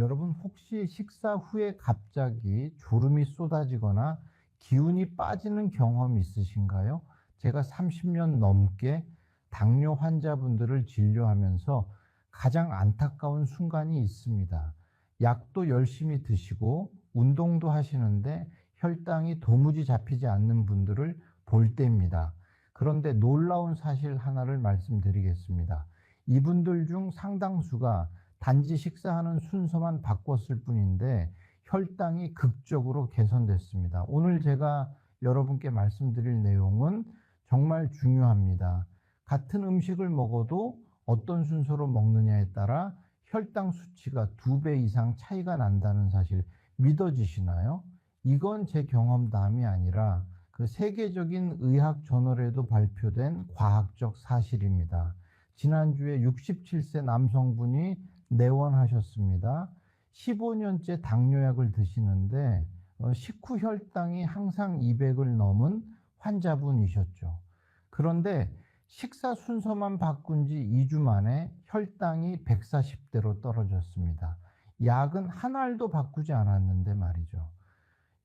여러분 혹시 식사 후에 갑자기 졸음이 쏟아지거나 기운이 빠지는 경험 있으신가요? 제가 30년 넘게 당뇨 환자분들을 진료하면서 가장 안타까운 순간이 있습니다. 약도 열심히 드시고 운동도 하시는데 혈당이 도무지 잡히지 않는 분들을 볼 때입니다. 그런데 놀라운 사실 하나를 말씀드리겠습니다. 이분들 중 상당수가 단지 식사하는 순서만 바꿨을 뿐인데 혈당이 극적으로 개선됐습니다. 오늘 제가 여러분께 말씀드릴 내용은 정말 중요합니다. 같은 음식을 먹어도 어떤 순서로 먹느냐에 따라 혈당 수치가 2배 이상 차이가 난다는 사실 믿어지시나요? 이건 제 경험담이 아니라 그 세계적인 의학 저널에도 발표된 과학적 사실입니다. 지난주에 67세 남성분이 내원하셨습니다. 15년째 당뇨약을 드시는데 식후 혈당이 항상 200을 넘은 환자분이셨죠. 그런데 식사 순서만 바꾼 지 2주 만에 혈당이 140대로 떨어졌습니다. 약은 한 알도 바꾸지 않았는데 말이죠.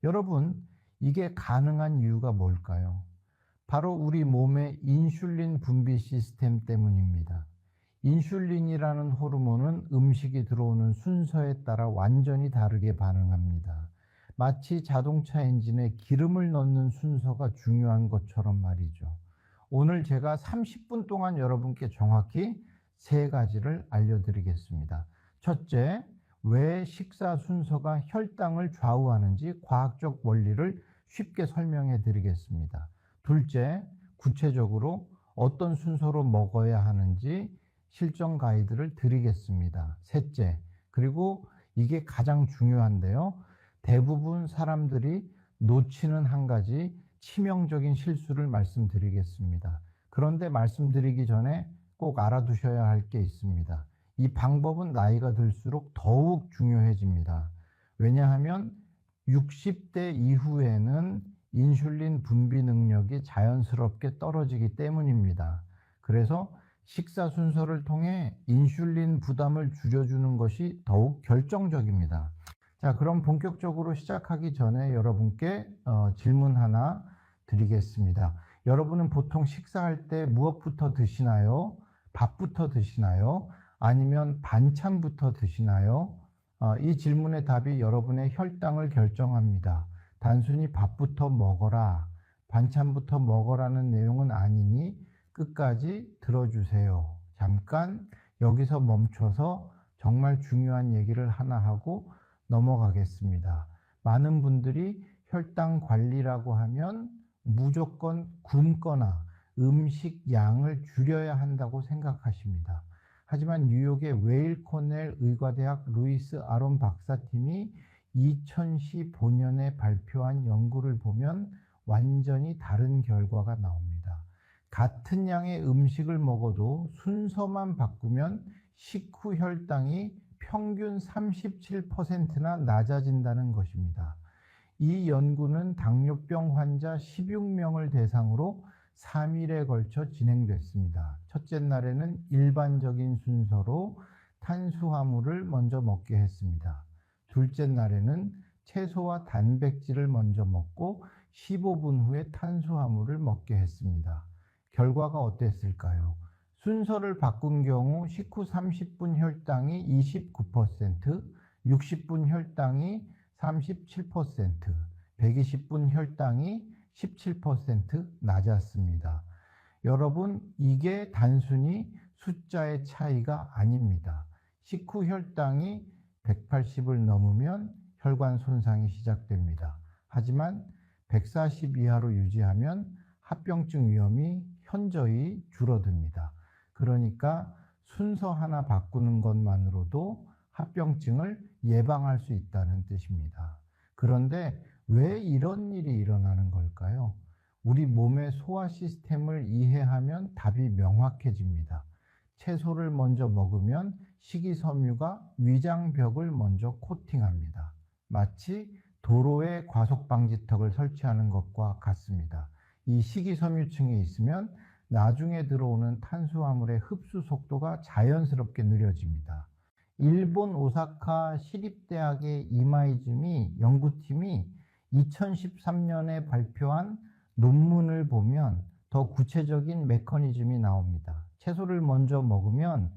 여러분, 이게 가능한 이유가 뭘까요? 바로 우리 몸의 인슐린 분비 시스템 때문입니다. 인슐린이라는 호르몬은 음식이 들어오는 순서에 따라 완전히 다르게 반응합니다. 마치 자동차 엔진에 기름을 넣는 순서가 중요한 것처럼 말이죠. 오늘 제가 30분 동안 여러분께 정확히 3가지를 알려드리겠습니다. 첫째, 왜 식사 순서가 혈당을 좌우하는지 과학적 원리를 쉽게 설명해 드리겠습니다. 둘째, 구체적으로 어떤 순서로 먹어야 하는지 실전 가이드를 드리겠습니다. 셋째, 그리고 이게 가장 중요한데요. 대부분 사람들이 놓치는 한 가지 치명적인 실수를 말씀드리겠습니다. 그런데 말씀드리기 전에 꼭 알아두셔야 할 게 있습니다. 이 방법은 나이가 들수록 더욱 중요해집니다. 왜냐하면 60대 이후에는 인슐린 분비 능력이 자연스럽게 떨어지기 때문입니다. 그래서 식사 순서를 통해 인슐린 부담을 줄여주는 것이 더욱 결정적입니다. 자, 그럼 본격적으로 시작하기 전에 여러분께 질문 하나 드리겠습니다. 여러분은 보통 식사할 때 무엇부터 드시나요? 밥부터 드시나요? 아니면 반찬부터 드시나요? 이 질문의 답이 여러분의 혈당을 결정합니다. 단순히 밥부터 먹어라, 반찬부터 먹어라는 내용은 아니니 끝까지 들어주세요. 잠깐 여기서 멈춰서 정말 중요한 얘기를 하나 하고 넘어가겠습니다. 많은 분들이 혈당 관리라고 하면 무조건 굶거나 음식 양을 줄여야 한다고 생각하십니다. 하지만 뉴욕의 웨일 코넬 의과대학 루이스 아론 박사팀이 2015년에 발표한 연구를 보면 완전히 다른 결과가 나옵니다. 같은 양의 음식을 먹어도 순서만 바꾸면 식후 혈당이 평균 37%나 낮아진다는 것입니다. 이 연구는 당뇨병 환자 16명을 대상으로 3일에 걸쳐 진행됐습니다. 첫째 날에는 일반적인 순서로 탄수화물을 먼저 먹게 했습니다. 둘째 날에는 채소와 단백질을 먼저 먹고 15분 후에 탄수화물을 먹게 했습니다. 결과가 어땠을까요? 순서를 바꾼 경우 식후 30분 혈당이 29%, 60분 혈당이 37%, 120분 혈당이 17% 낮았습니다. 여러분, 이게 단순히 숫자의 차이가 아닙니다. 식후 혈당이 180을 넘으면 혈관 손상이 시작됩니다. 하지만 140 이하로 유지하면 합병증 위험이 현저히 줄어듭니다. 그러니까 순서 하나 바꾸는 것만으로도 합병증을 예방할 수 있다는 뜻입니다. 그런데 왜 이런 일이 일어나는 걸까요? 우리 몸의 소화 시스템을 이해하면 답이 명확해집니다. 채소를 먼저 먹으면 식이섬유가 위장벽을 먼저 코팅합니다. 마치 도로에 과속방지턱을 설치하는 것과 같습니다. 이 식이섬유층이 있으면 나중에 들어오는 탄수화물의 흡수 속도가 자연스럽게 느려집니다. 일본 오사카 시립대학의 이마이즈미 연구팀이 2013년에 발표한 논문을 보면 더 구체적인 메커니즘이 나옵니다. 채소를 먼저 먹으면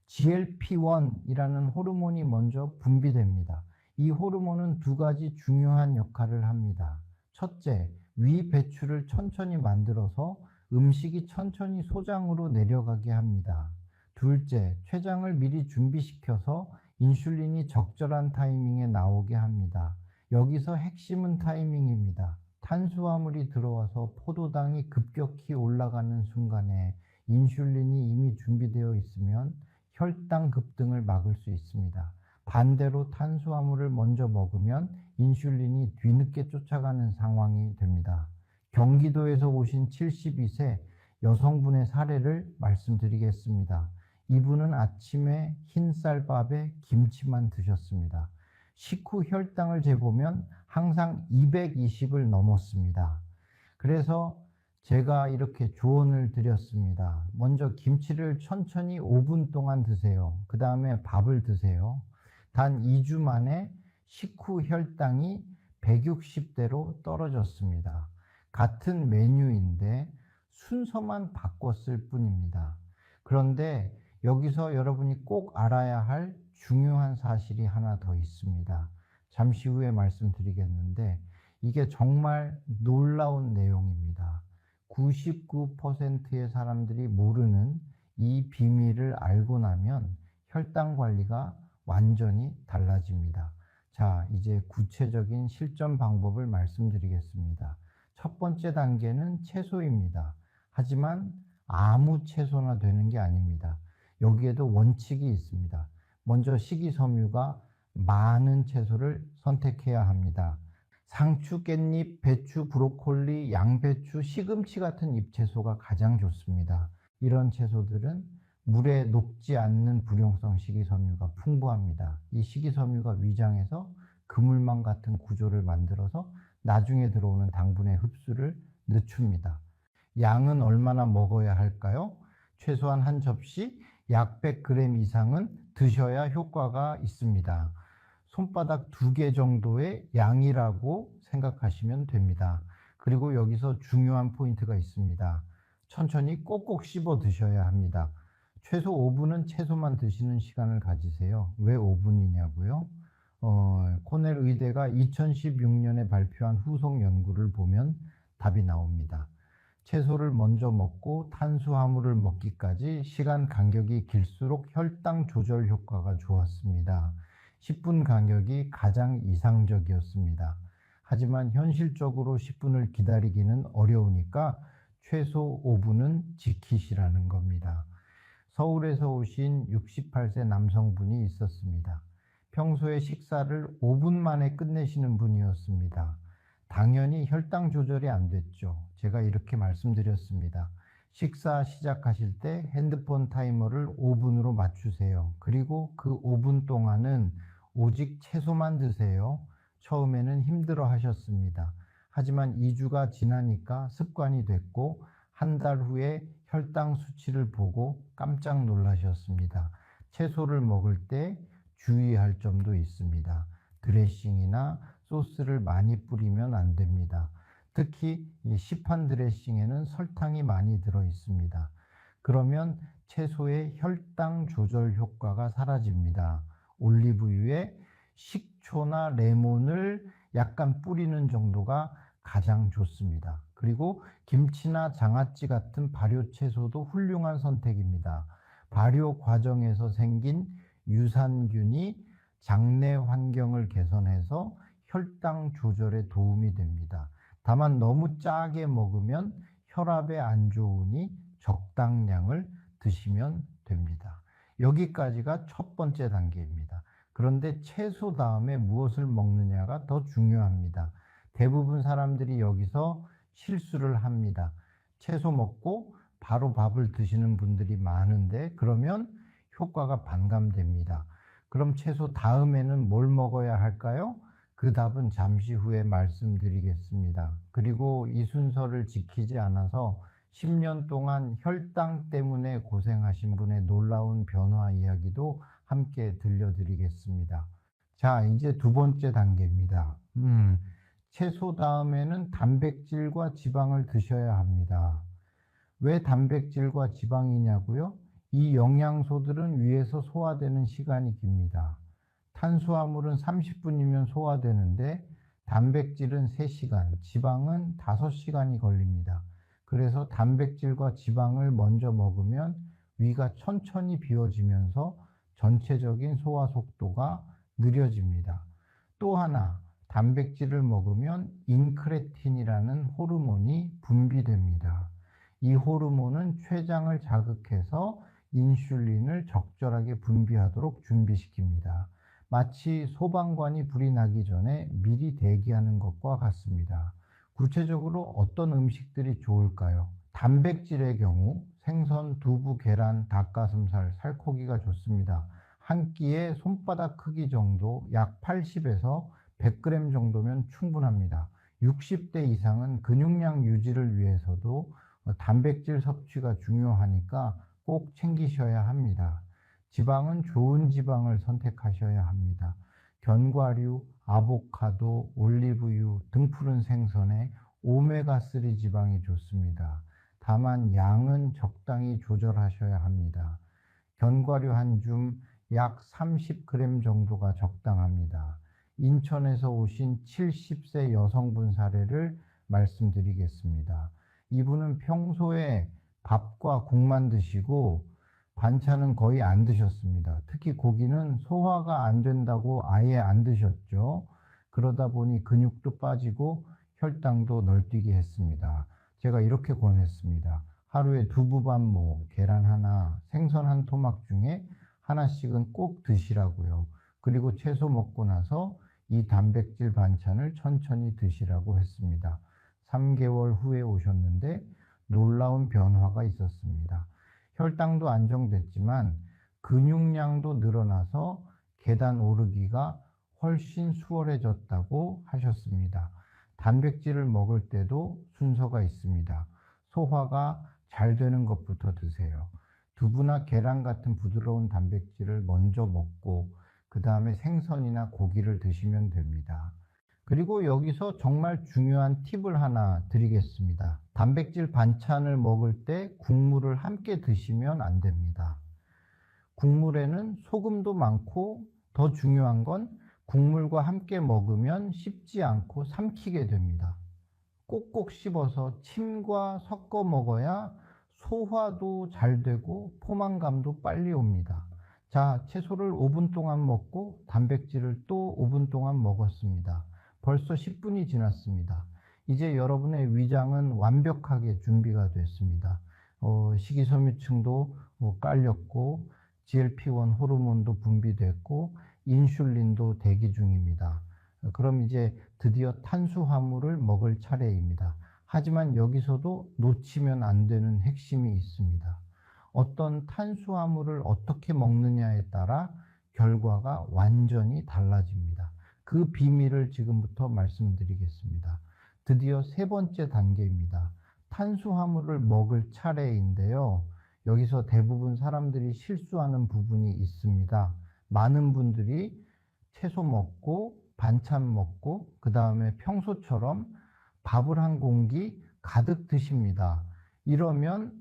GLP-1이라는 호르몬이 먼저 분비됩니다. 이 호르몬은 두 가지 중요한 역할을 합니다. 첫째, 위 배출을 천천히 만들어서 음식이 천천히 소장으로 내려가게 합니다. 둘째, 췌장을 미리 준비시켜서 인슐린이 적절한 타이밍에 나오게 합니다. 여기서 핵심은 타이밍입니다. 탄수화물이 들어와서 포도당이 급격히 올라가는 순간에 인슐린이 이미 준비되어 있으면 혈당 급등을 막을 수 있습니다. 반대로 탄수화물을 먼저 먹으면 인슐린이 뒤늦게 쫓아가는 상황이 됩니다. 경기도에서 오신 72세 여성분의 사례를 말씀드리겠습니다. 이분은 아침에 흰쌀밥에 김치만 드셨습니다. 식후 혈당을 재보면 항상 220을 넘었습니다. 그래서 제가 이렇게 조언을 드렸습니다. 먼저 김치를 천천히 5분 동안 드세요. 그 다음에 밥을 드세요. 단 2주 만에 식후 혈당이 160대로 떨어졌습니다. 같은 메뉴인데 순서만 바꿨을 뿐입니다. 그런데 여기서 여러분이 꼭 알아야 할 중요한 사실이 하나 더 있습니다. 잠시 후에 말씀드리겠는데 이게 정말 놀라운 내용입니다. 99%의 사람들이 모르는 이 비밀을 알고 나면 혈당 관리가 완전히 달라집니다. 자, 이제 구체적인 실전 방법을 말씀드리겠습니다. 첫 번째 단계는 채소입니다. 하지만 아무 채소나 되는 게 아닙니다. 여기에도 원칙이 있습니다. 먼저 식이섬유가 많은 채소를 선택해야 합니다. 상추, 깻잎, 배추, 브로콜리, 양배추, 시금치 같은 잎채소가 가장 좋습니다. 이런 채소들은 물에 녹지 않는 불용성 식이섬유가 풍부합니다. 이 식이섬유가 위장에서 그물망 같은 구조를 만들어서 나중에 들어오는 당분의 흡수를 늦춥니다. 양은 얼마나 먹어야 할까요? 최소한 한 접시 약 100g 이상은 드셔야 효과가 있습니다. 손바닥 2개 정도의 양이라고 생각하시면 됩니다. 그리고 여기서 중요한 포인트가 있습니다. 천천히 꼭꼭 씹어 드셔야 합니다. 최소 5분은 채소만 드시는 시간을 가지세요. 왜 5분이냐고요? 코넬 의대가 2016년에 발표한 후속 연구를 보면 답이 나옵니다. 채소를 먼저 먹고 탄수화물을 먹기까지 시간 간격이 길수록 혈당 조절 효과가 좋았습니다. 10분 간격이 가장 이상적이었습니다. 하지만 현실적으로 10분을 기다리기는 어려우니까 최소 5분은 지키시라는 겁니다. 서울에서 오신 68세 남성분이 있었습니다. 평소에 식사를 5분 만에 끝내시는 분이었습니다. 당연히 혈당 조절이 안 됐죠. 제가 이렇게 말씀드렸습니다. 식사 시작하실 때 핸드폰 타이머를 5분으로 맞추세요. 그리고 그 5분 동안은 오직 채소만 드세요. 처음에는 힘들어 하셨습니다. 하지만 2주가 지나니까 습관이 됐고 한 달 후에 혈당 수치를 보고 깜짝 놀라셨습니다. 채소를 먹을 때 주의할 점도 있습니다. 드레싱이나 소스를 많이 뿌리면 안 됩니다. 특히 이 시판 드레싱에는 설탕이 많이 들어 있습니다. 그러면 채소의 혈당 조절 효과가 사라집니다. 올리브유에 식초나 레몬을 약간 뿌리는 정도가 가장 좋습니다. 그리고 김치나 장아찌 같은 발효 채소도 훌륭한 선택입니다. 발효 과정에서 생긴 유산균이 장내 환경을 개선해서 혈당 조절에 도움이 됩니다. 다만 너무 짜게 먹으면 혈압에 안 좋으니 적당량을 드시면 됩니다. 여기까지가 첫 번째 단계입니다. 그런데 채소 다음에 무엇을 먹느냐가 더 중요합니다. 대부분 사람들이 여기서 실수를 합니다. 채소 먹고 바로 밥을 드시는 분들이 많은데 그러면 효과가 반감됩니다. 그럼 채소 다음에는 뭘 먹어야 할까요? 그 답은 잠시 후에 말씀드리겠습니다. 그리고 이 순서를 지키지 않아서 10년 동안 혈당 때문에 고생하신 분의 놀라운 변화 이야기도 함께 들려드리겠습니다. 자, 이제 두 번째 단계입니다. 채소 다음에는 단백질과 지방을 드셔야 합니다. 왜 단백질과 지방이냐고요? 이 영양소들은 위에서 소화되는 시간이 깁니다. 탄수화물은 30분이면 소화되는데 단백질은 3시간, 지방은 5시간이 걸립니다. 그래서 단백질과 지방을 먼저 먹으면 위가 천천히 비워지면서 전체적인 소화 속도가 느려집니다. 또 하나, 단백질을 먹으면 인크레틴이라는 호르몬이 분비됩니다. 이 호르몬은 췌장을 자극해서 인슐린을 적절하게 분비하도록 준비시킵니다. 마치 소방관이 불이 나기 전에 미리 대기하는 것과 같습니다. 구체적으로 어떤 음식들이 좋을까요? 단백질의 경우 생선, 두부, 계란, 닭가슴살, 살코기가 좋습니다. 한 끼에 손바닥 크기 정도 약 80에서 100g 정도면 충분합니다. 60대 이상은 근육량 유지를 위해서도 단백질 섭취가 중요하니까 꼭 챙기셔야 합니다. 지방은 좋은 지방을 선택하셔야 합니다. 견과류, 아보카도, 올리브유, 등푸른 생선에 오메가3 지방이 좋습니다. 다만 양은 적당히 조절하셔야 합니다. 견과류 한 줌 약 30g 정도가 적당합니다. 인천에서 오신 70세 여성분 사례를 말씀드리겠습니다. 이분은 평소에 밥과 국만 드시고 반찬은 거의 안 드셨습니다. 특히 고기는 소화가 안 된다고 아예 안 드셨죠. 그러다 보니 근육도 빠지고 혈당도 널뛰게 했습니다. 제가 이렇게 권했습니다. 하루에 두부반모, 계란 하나, 생선 한 토막 중에 하나씩은 꼭 드시라고요. 그리고 채소 먹고 나서 이 단백질 반찬을 천천히 드시라고 했습니다. 3개월 후에 오셨는데 놀라운 변화가 있었습니다. 혈당도 안정됐지만 근육량도 늘어나서 계단 오르기가 훨씬 수월해졌다고 하셨습니다. 단백질을 먹을 때도 순서가 있습니다. 소화가 잘 되는 것부터 드세요. 두부나 계란 같은 부드러운 단백질을 먼저 먹고 그 다음에 생선이나 고기를 드시면 됩니다. 그리고 여기서 정말 중요한 팁을 하나 드리겠습니다. 단백질 반찬을 먹을 때 국물을 함께 드시면 안 됩니다. 국물에는 소금도 많고 더 중요한 건 국물과 함께 먹으면 씹지 않고 삼키게 됩니다. 꼭꼭 씹어서 침과 섞어 먹어야 소화도 잘 되고 포만감도 빨리 옵니다. 자, 채소를 5분 동안 먹고 단백질을 또 5분 동안 먹었습니다. 벌써 10분이 지났습니다. 이제 여러분의 위장은 완벽하게 준비가 됐습니다. 식이섬유층도 깔렸고 GLP-1 호르몬도 분비됐고 인슐린도 대기 중입니다. 그럼 이제 드디어 탄수화물을 먹을 차례입니다. 하지만 여기서도 놓치면 안 되는 핵심이 있습니다. 어떤 탄수화물을 어떻게 먹느냐에 따라 결과가 완전히 달라집니다. 그 비밀을 지금부터 말씀드리겠습니다. 드디어 세 번째 단계입니다. 탄수화물을 먹을 차례인데요. 여기서 대부분 사람들이 실수하는 부분이 있습니다. 많은 분들이 채소 먹고 반찬 먹고 그 다음에 평소처럼 밥을 한 공기 가득 드십니다. 이러면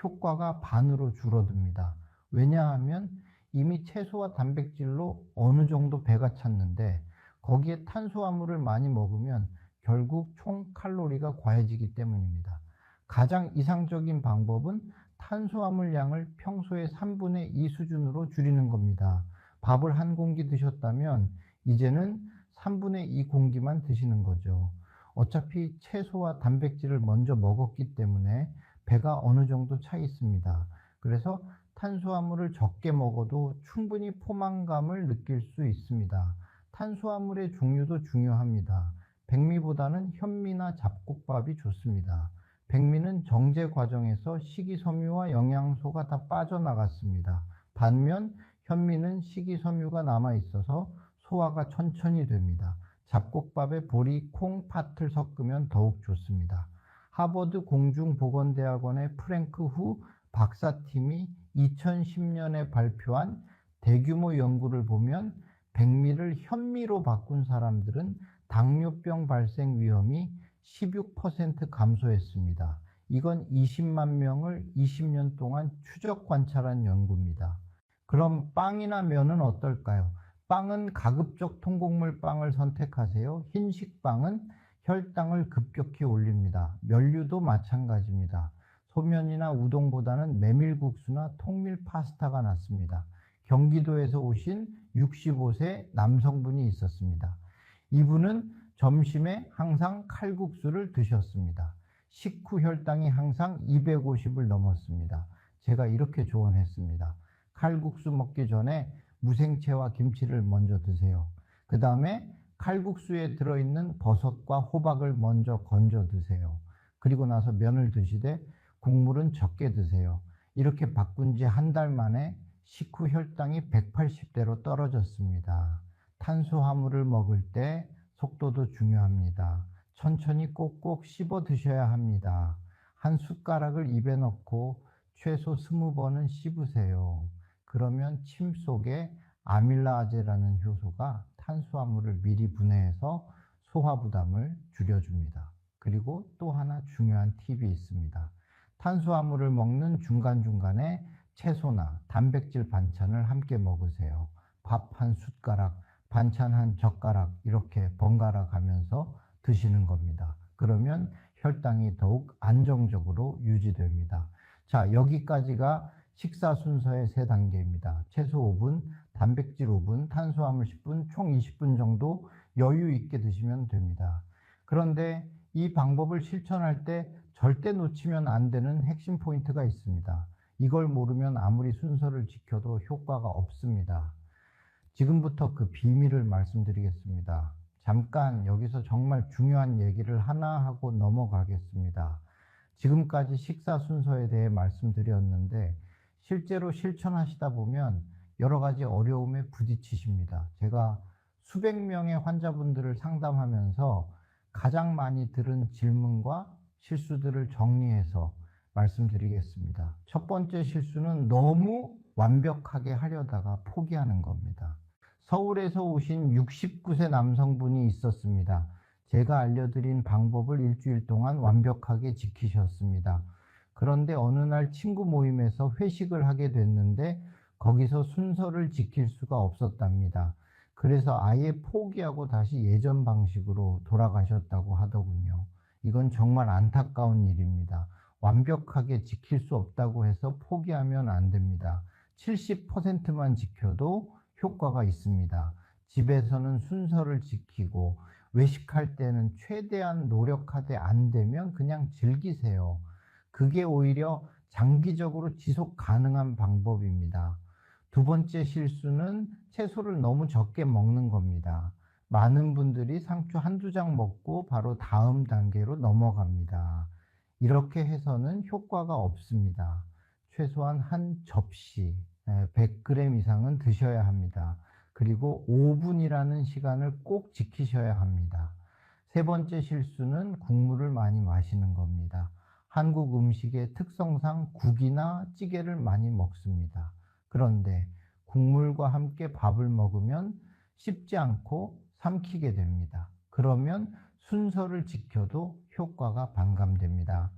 효과가 반으로 줄어듭니다. 왜냐하면 이미 채소와 단백질로 어느 정도 배가 찼는데 거기에 탄수화물을 많이 먹으면 결국 총 칼로리가 과해지기 때문입니다. 가장 이상적인 방법은 탄수화물 양을 평소의 3분의 2 수준으로 줄이는 겁니다. 밥을 한 공기 드셨다면 이제는 3분의 2 공기만 드시는 거죠. 어차피 채소와 단백질을 먼저 먹었기 때문에 배가 어느 정도 차 있습니다. 그래서 탄수화물을 적게 먹어도 충분히 포만감을 느낄 수 있습니다. 탄수화물의 종류도 중요합니다. 백미보다는 현미나 잡곡밥이 좋습니다. 백미는 정제 과정에서 식이섬유와 영양소가 다 빠져나갔습니다. 반면 현미는 식이섬유가 남아있어서 소화가 천천히 됩니다. 잡곡밥에 보리, 콩, 팥을 섞으면 더욱 좋습니다. 하버드 공중보건대학원의 프랭크 후 박사팀이 2010년에 발표한 대규모 연구를 보면 백미를 현미로 바꾼 사람들은 당뇨병 발생 위험이 16% 감소했습니다. 이건 20만 명을 20년 동안 추적 관찰한 연구입니다. 그럼 빵이나 면은 어떨까요? 빵은 가급적 통곡물 빵을 선택하세요. 흰식빵은 혈당을 급격히 올립니다. 면류도 마찬가지입니다. 소면이나 우동보다는 메밀국수나 통밀 파스타가 낫습니다. 경기도에서 오신 65세 남성분이 있었습니다. 이분은 점심에 항상 칼국수를 드셨습니다. 식후 혈당이 항상 250을 넘었습니다. 제가 이렇게 조언했습니다. 칼국수 먹기 전에 무생채와 김치를 먼저 드세요. 그 다음에 칼국수에 들어있는 버섯과 호박을 먼저 건져 드세요. 그리고 나서 면을 드시되 국물은 적게 드세요. 이렇게 바꾼 지 한 달 만에 식후 혈당이 180대로 떨어졌습니다. 탄수화물을 먹을 때 속도도 중요합니다. 천천히 꼭꼭 씹어 드셔야 합니다. 한 숟가락을 입에 넣고 최소 20번은 씹으세요. 그러면 침 속에 아밀라아제라는 효소가 탄수화물을 미리 분해해서 소화 부담을 줄여줍니다. 그리고 또 하나 중요한 팁이 있습니다. 탄수화물을 먹는 중간중간에 채소나 단백질 반찬을 함께 먹으세요. 밥 한 숟가락, 반찬 한 젓가락 이렇게 번갈아 가면서 드시는 겁니다. 그러면 혈당이 더욱 안정적으로 유지됩니다. 자, 여기까지가 식사 순서의 3단계입니다. 채소 5분, 단백질 5분, 탄수화물 10분, 총 20분 정도 여유 있게 드시면 됩니다. 그런데 이 방법을 실천할 때 절대 놓치면 안 되는 핵심 포인트가 있습니다. 이걸 모르면 아무리 순서를 지켜도 효과가 없습니다. 지금부터 그 비밀을 말씀드리겠습니다. 잠깐 여기서 정말 중요한 얘기를 하나 하고 넘어가겠습니다. 지금까지 식사 순서에 대해 말씀드렸는데 실제로 실천하시다 보면 여러 가지 어려움에 부딪히십니다. 제가 수백 명의 환자분들을 상담하면서 가장 많이 들은 질문과 실수들을 정리해서 말씀드리겠습니다. 첫 번째 실수는 너무 완벽하게 하려다가 포기하는 겁니다. 서울에서 오신 69세 남성분이 있었습니다. 제가 알려드린 방법을 일주일 동안 완벽하게 지키셨습니다. 그런데 어느 날 친구 모임에서 회식을 하게 됐는데 거기서 순서를 지킬 수가 없었답니다. 그래서 아예 포기하고 다시 예전 방식으로 돌아가셨다고 하더군요. 이건 정말 안타까운 일입니다. 완벽하게 지킬 수 없다고 해서 포기하면 안 됩니다. 70%만 지켜도 효과가 있습니다. 집에서는 순서를 지키고 외식할 때는 최대한 노력하되 안 되면 그냥 즐기세요. 그게 오히려 장기적으로 지속 가능한 방법입니다. 두 번째 실수는 채소를 너무 적게 먹는 겁니다. 많은 분들이 상추 한두 장 먹고 바로 다음 단계로 넘어갑니다. 이렇게 해서는 효과가 없습니다. 최소한 한 접시 100g 이상은 드셔야 합니다. 그리고 5분이라는 시간을 꼭 지키셔야 합니다. 세 번째 실수는 국물을 많이 마시는 겁니다. 한국 음식의 특성상 국이나 찌개를 많이 먹습니다. 그런데 국물과 함께 밥을 먹으면 씹지 않고 삼키게 됩니다. 그러면 순서를 지켜도 효과가 반감됩니다.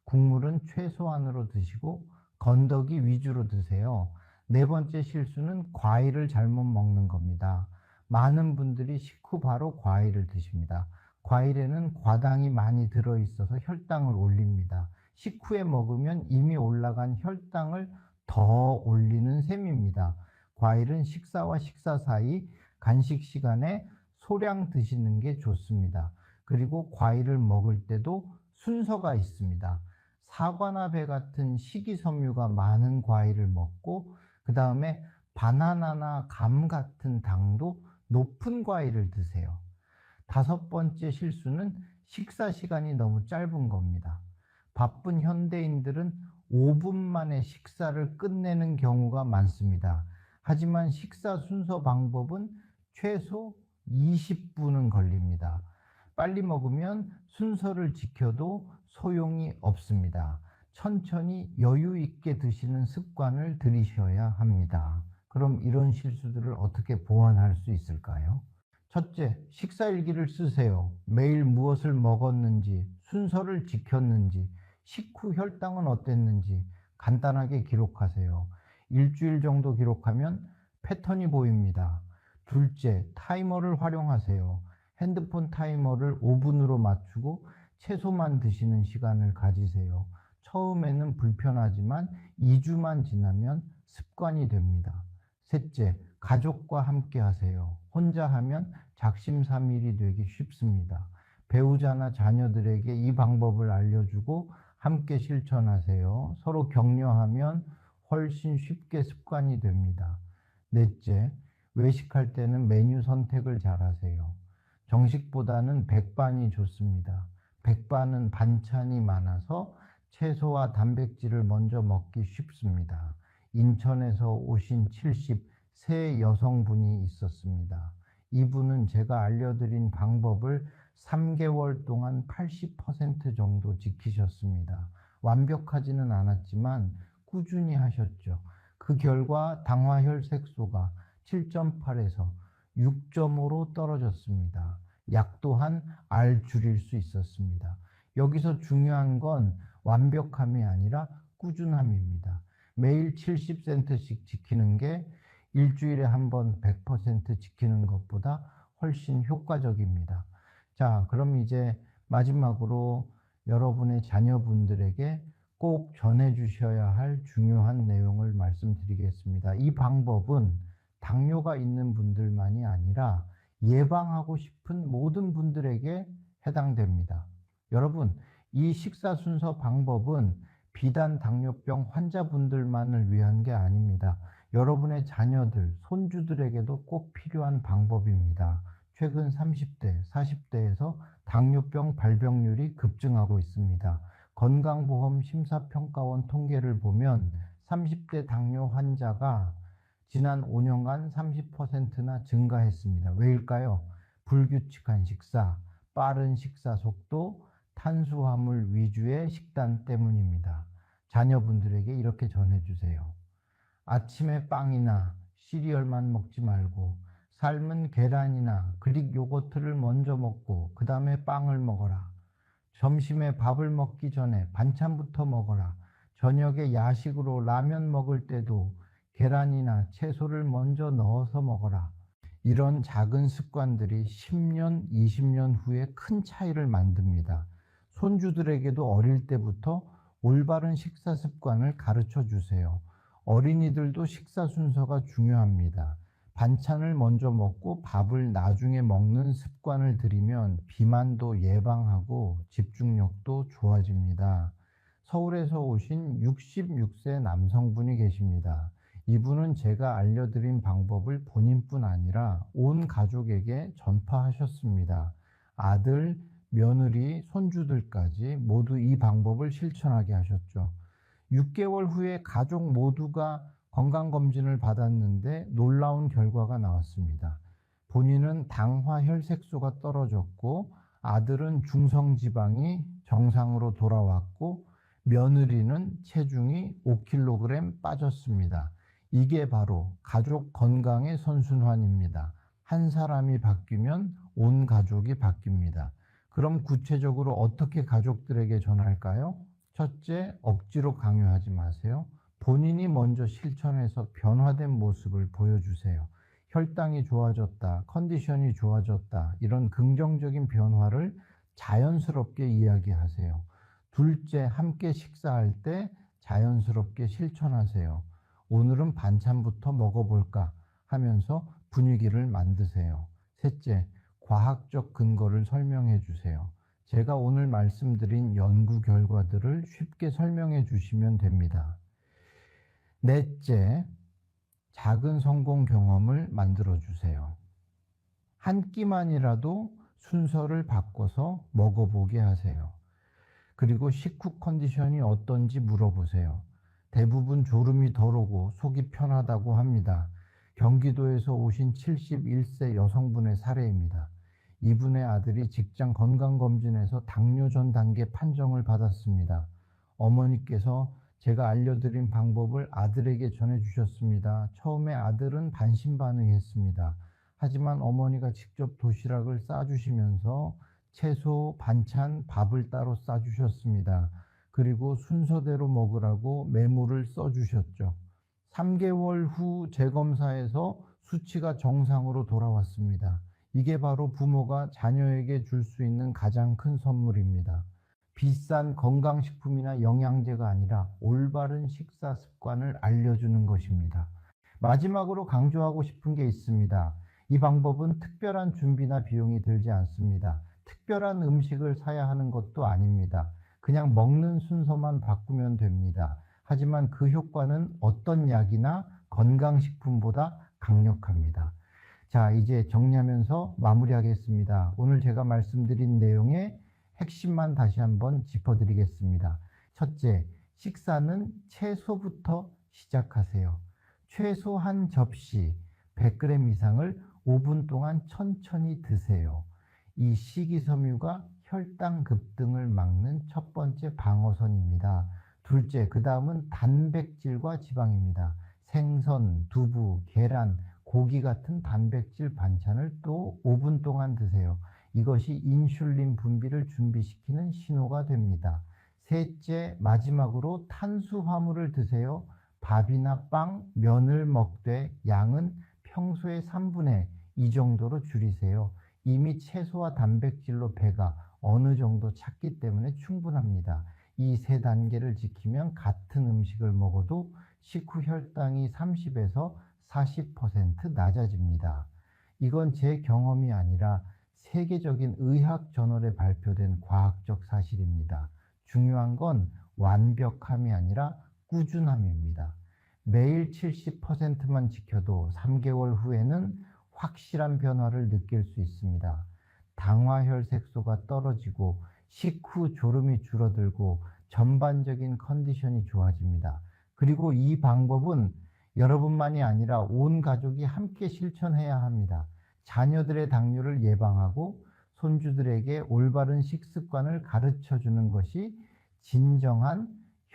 국물은 최소한으로 드시고 건더기 위주로 드세요. 네 번째 실수는 과일을 잘못 먹는 겁니다. 많은 분들이 식후 바로 과일을 드십니다. 과일에는 과당이 많이 들어있어서 혈당을 올립니다. 식후에 먹으면 이미 올라간 혈당을 더 올리는 셈입니다. 과일은 식사와 식사 사이 간식 시간에 소량 드시는 게 좋습니다. 그리고 과일을 먹을 때도 순서가 있습니다. 사과나 배 같은 식이섬유가 많은 과일을 먹고 그 다음에 바나나나 감 같은 당도 높은 과일을 드세요. 다섯 번째 실수는 식사 시간이 너무 짧은 겁니다. 바쁜 현대인들은 5분 만에 식사를 끝내는 경우가 많습니다. 하지만 식사 순서 방법은 최소 20분은 걸립니다. 빨리 먹으면 순서를 지켜도 소용이 없습니다. 천천히 여유 있게 드시는 습관을 들이셔야 합니다. 그럼 이런 실수들을 어떻게 보완할 수 있을까요? 첫째, 식사일기를 쓰세요. 매일 무엇을 먹었는지, 순서를 지켰는지, 식후 혈당은 어땠는지 간단하게 기록하세요. 일주일 정도 기록하면 패턴이 보입니다. 둘째, 타이머를 활용하세요. 핸드폰 타이머를 5분으로 맞추고 채소만 드시는 시간을 가지세요. 처음에는 불편하지만 2주만 지나면 습관이 됩니다. 셋째, 가족과 함께 하세요. 혼자 하면 작심삼일이 되기 쉽습니다. 배우자나 자녀들에게 이 방법을 알려주고 함께 실천하세요. 서로 격려하면 훨씬 쉽게 습관이 됩니다. 넷째, 외식할 때는 메뉴 선택을 잘하세요. 정식보다는 백반이 좋습니다. 백반은 반찬이 많아서 채소와 단백질을 먼저 먹기 쉽습니다. 인천에서 오신 70세 여성분이 있었습니다. 이분은 제가 알려드린 방법을 3개월 동안 80% 정도 지키셨습니다. 완벽하지는 않았지만 꾸준히 하셨죠. 그 결과 당화혈색소가 7.8에서 6.5로 떨어졌습니다. 약 또한 알 줄일 수 있었습니다. 여기서 중요한 건 완벽함이 아니라 꾸준함입니다. 매일 70센트씩 지키는 게 일주일에 한 번 100% 지키는 것보다 훨씬 효과적입니다. 자, 그럼 이제 마지막으로 여러분의 자녀분들에게 꼭 전해 주셔야 할 중요한 내용을 말씀드리겠습니다. 이 방법은 당뇨가 있는 분들만이 아니라 예방하고 싶은 모든 분들에게 해당됩니다. 여러분, 이 식사 순서 방법은 비단 당뇨병 환자분들만을 위한 게 아닙니다. 여러분의 자녀들, 손주들에게도 꼭 필요한 방법입니다. 최근 30대, 40대에서 당뇨병 발병률이 급증하고 있습니다. 건강보험 심사평가원 통계를 보면 30대 당뇨 환자가 지난 5년간 30%나 증가했습니다. 왜일까요? 불규칙한 식사, 빠른 식사 속도, 탄수화물 위주의 식단 때문입니다. 자녀분들에게 이렇게 전해주세요. 아침에 빵이나 시리얼만 먹지 말고 삶은 계란이나 그릭 요거트를 먼저 먹고 그 다음에 빵을 먹어라. 점심에 밥을 먹기 전에 반찬부터 먹어라. 저녁에 야식으로 라면 먹을 때도 계란이나 채소를 먼저 넣어서 먹어라. 이런 작은 습관들이 10년, 20년 후에 큰 차이를 만듭니다. 손주들에게도 어릴 때부터 올바른 식사 습관을 가르쳐 주세요. 어린이들도 식사 순서가 중요합니다. 반찬을 먼저 먹고 밥을 나중에 먹는 습관을 들이면 비만도 예방하고 집중력도 좋아집니다. 서울에서 오신 66세 남성분이 계십니다. 이분은 제가 알려드린 방법을 본인뿐 아니라 온 가족에게 전파하셨습니다. 아들, 며느리, 손주들까지 모두 이 방법을 실천하게 하셨죠. 6개월 후에 가족 모두가 건강검진을 받았는데 놀라운 결과가 나왔습니다. 본인은 당화혈색소가 떨어졌고 아들은 중성지방이 정상으로 돌아왔고 며느리는 체중이 5kg 빠졌습니다. 이게 바로 가족 건강의 선순환입니다. 한 사람이 바뀌면 온 가족이 바뀝니다. 그럼 구체적으로 어떻게 가족들에게 전할까요? 첫째, 억지로 강요하지 마세요. 본인이 먼저 실천해서 변화된 모습을 보여주세요. 혈당이 좋아졌다, 컨디션이 좋아졌다, 이런 긍정적인 변화를 자연스럽게 이야기하세요. 둘째, 함께 식사할 때 자연스럽게 실천하세요. 오늘은 반찬부터 먹어볼까 하면서 분위기를 만드세요. 셋째, 과학적 근거를 설명해 주세요. 제가 오늘 말씀드린 연구 결과들을 쉽게 설명해 주시면 됩니다. 넷째, 작은 성공 경험을 만들어 주세요. 한 끼만이라도 순서를 바꿔서 먹어보게 하세요. 그리고 식후 컨디션이 어떤지 물어보세요. 대부분 졸음이 덜 오고 속이 편하다고 합니다. 경기도에서 오신 71세 여성분의 사례입니다. 이분의 아들이 직장 건강검진에서 당뇨 전 단계 판정을 받았습니다. 어머니께서 제가 알려드린 방법을 아들에게 전해주셨습니다. 처음에 아들은 반신반의했습니다. 하지만 어머니가 직접 도시락을 싸주시면서 채소, 반찬, 밥을 따로 싸주셨습니다. 그리고 순서대로 먹으라고 메모를 써주셨죠. 3개월 후 재검사에서 수치가 정상으로 돌아왔습니다. 이게 바로 부모가 자녀에게 줄 수 있는 가장 큰 선물입니다. 비싼 건강식품이나 영양제가 아니라 올바른 식사 습관을 알려주는 것입니다. 마지막으로 강조하고 싶은 게 있습니다. 이 방법은 특별한 준비나 비용이 들지 않습니다. 특별한 음식을 사야 하는 것도 아닙니다. 그냥 먹는 순서만 바꾸면 됩니다. 하지만 그 효과는 어떤 약이나 건강식품보다 강력합니다. 자, 이제 정리하면서 마무리하겠습니다. 오늘 제가 말씀드린 내용의 핵심만 다시 한번 짚어드리겠습니다. 첫째, 식사는 채소부터 시작하세요. 최소 한 접시 100g 이상을 5분 동안 천천히 드세요. 이 식이섬유가 혈당 급등을 막는 첫 번째 방어선입니다. 둘째, 그 다음은 단백질과 지방입니다. 생선, 두부, 계란, 고기 같은 단백질 반찬을 또 5분 동안 드세요. 이것이 인슐린 분비를 준비시키는 신호가 됩니다. 셋째, 마지막으로 탄수화물을 드세요. 밥이나 빵, 면을 먹되 양은 평소의 3분의 2 정도로 줄이세요. 이미 채소와 단백질로 배가 어느 정도 찼기 때문에 충분합니다. 이 세 단계를 지키면 같은 음식을 먹어도 식후 혈당이 30에서 40% 낮아집니다. 이건 제 경험이 아니라 세계적인 의학 저널에 발표된 과학적 사실입니다. 중요한 건 완벽함이 아니라 꾸준함입니다. 매일 70%만 지켜도 3개월 후에는 확실한 변화를 느낄 수 있습니다. 당화혈색소가 떨어지고 식후 졸음이 줄어들고 전반적인 컨디션이 좋아집니다. 그리고 이 방법은 여러분만이 아니라 온 가족이 함께 실천해야 합니다. 자녀들의 당뇨를 예방하고 손주들에게 올바른 식습관을 가르쳐 주는 것이 진정한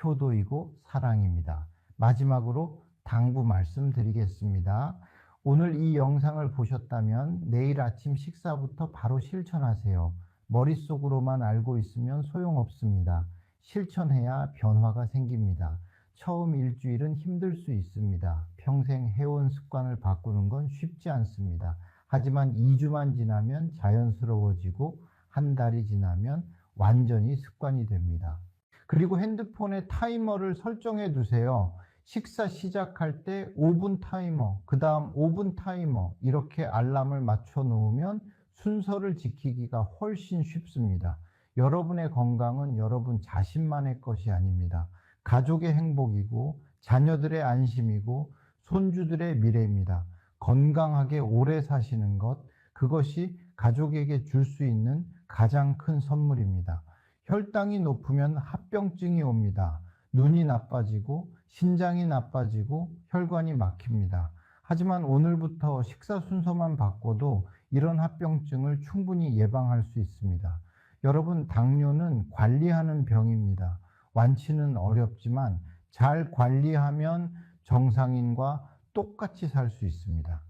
효도이고 사랑입니다. 마지막으로 당부 말씀드리겠습니다. 오늘 이 영상을 보셨다면 내일 아침 식사부터 바로 실천하세요. 머릿속으로만 알고 있으면 소용없습니다. 실천해야 변화가 생깁니다. 처음 일주일은 힘들 수 있습니다. 평생 해온 습관을 바꾸는 건 쉽지 않습니다. 하지만 2주만 지나면 자연스러워지고 한 달이 지나면 완전히 습관이 됩니다. 그리고 핸드폰에 타이머를 설정해 두세요. 식사 시작할 때 5분 타이머, 그 다음 5분 타이머 이렇게 알람을 맞춰 놓으면 순서를 지키기가 훨씬 쉽습니다. 여러분의 건강은 여러분 자신만의 것이 아닙니다. 가족의 행복이고 자녀들의 안심이고 손주들의 미래입니다. 건강하게 오래 사시는 것, 그것이 가족에게 줄 수 있는 가장 큰 선물입니다. 혈당이 높으면 합병증이 옵니다. 눈이 나빠지고 신장이 나빠지고 혈관이 막힙니다. 하지만 오늘부터 식사 순서만 바꿔도 이런 합병증을 충분히 예방할 수 있습니다. 여러분, 당뇨는 관리하는 병입니다. 완치는 어렵지만 잘 관리하면 정상인과 똑같이 살 수 있습니다.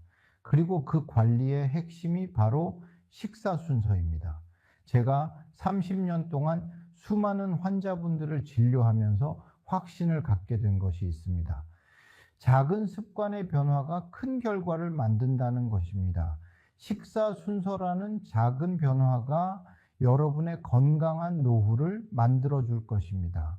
그리고 그 관리의 핵심이 바로 식사 순서입니다. 제가 30년 동안 수많은 환자분들을 진료하면서 확신을 갖게 된 것이 있습니다. 작은 습관의 변화가 큰 결과를 만든다는 것입니다. 식사 순서라는 작은 변화가 여러분의 건강한 노후를 만들어 줄 것입니다.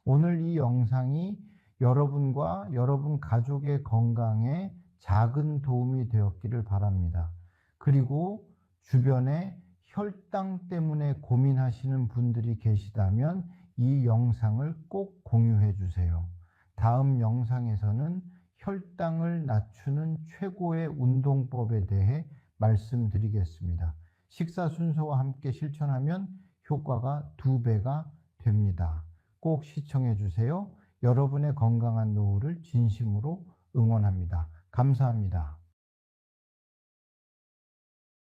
오늘 이 영상이 여러분과 여러분 가족의 건강에 작은 도움이 되었기를 바랍니다. 그리고 주변에 혈당 때문에 고민하시는 분들이 계시다면 이 영상을 꼭 공유해 주세요. 다음 영상에서는 혈당을 낮추는 최고의 운동법에 대해 말씀드리겠습니다. 식사 순서와 함께 실천하면 효과가 2배가 됩니다. 꼭 시청해 주세요. 여러분의 건강한 노후를 진심으로 응원합니다. 감사합니다.